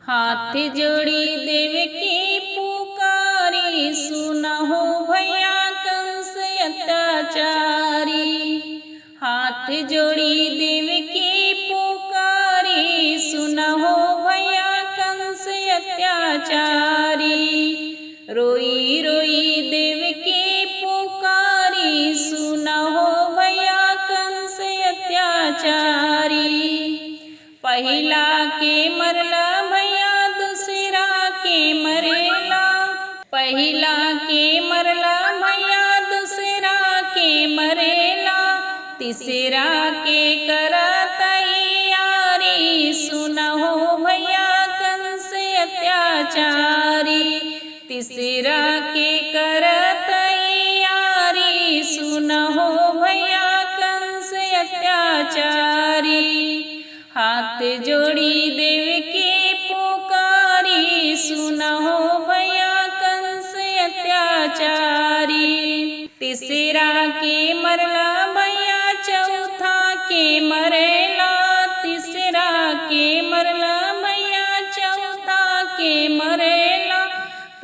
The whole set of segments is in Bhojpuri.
हाथ जोड़ी देव की पुकारी, सुनहो भैया कंस अत्याचारी। हाथ जोड़ी देव की पुकारी, सुनहो भैया कंस अत्याचारी। रोई रोई देव की पुकारी, सुनहो भैया कंस अत्याचारी। पहिला के मरला भैया दूसरा के मरेला, पहिला के मरला भैया दूसरा के मरेला। तीसरा के कर तैयारी, सुनहो भैया कंस अत्याचारी। तीसरा के कर तैयारी, सुनहो भैया कंस अत्याचारी। हाथ जोड़ी देव की पुकारी, सुनहो भैया कंस अत्याचारी। तीसरा के मरला भैया चौथा के मरेला, तीसरा के मरला भैया चौथा के मरेला।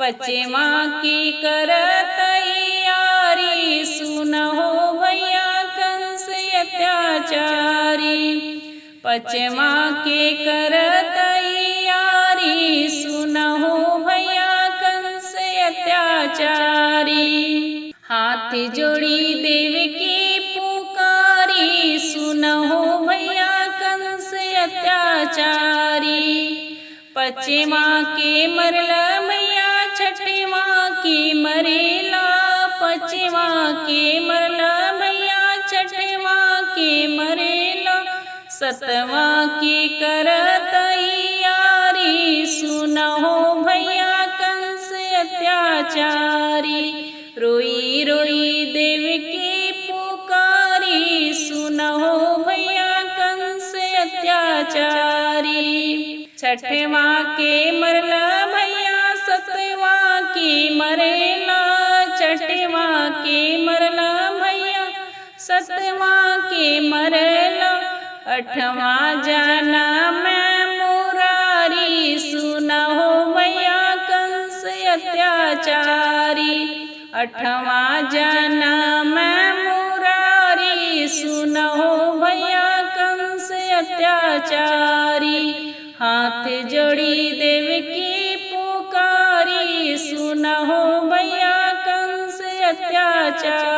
पचवा की कर तैयारी, सुनहो भैया कंस अत्याचारी। पचवा के कर तैयारी, सुनहो भैया कंस अत्याचारी। हाथ जोड़ी देव की पुकारी, सुनहो भैया कंस अत्याचारी। पचवा के मरला भैया छठवा के मरेला, पचवा के मरला भैया छठवा के मरेला। सतवा की कर तैयारी, सुनहो भैया कंस अत्याचारी। रोई रोई देव की पुकारी, सुनहो भैया कंस अत्याचारी। छठवा के मरला भैया सतवा के मरेला, छठवा के मरला भैया सतवा के मरेला। अठवा जाना मैं मुरारी, सुनहो भैया कंस अत्याचारी। अठवा जाना मैं मुरारी, सुनहो भैया कंस अत्याचारी। हाथ जोड़ी देव की पुकारी, सुनहो भैया कंस अत्याचारी।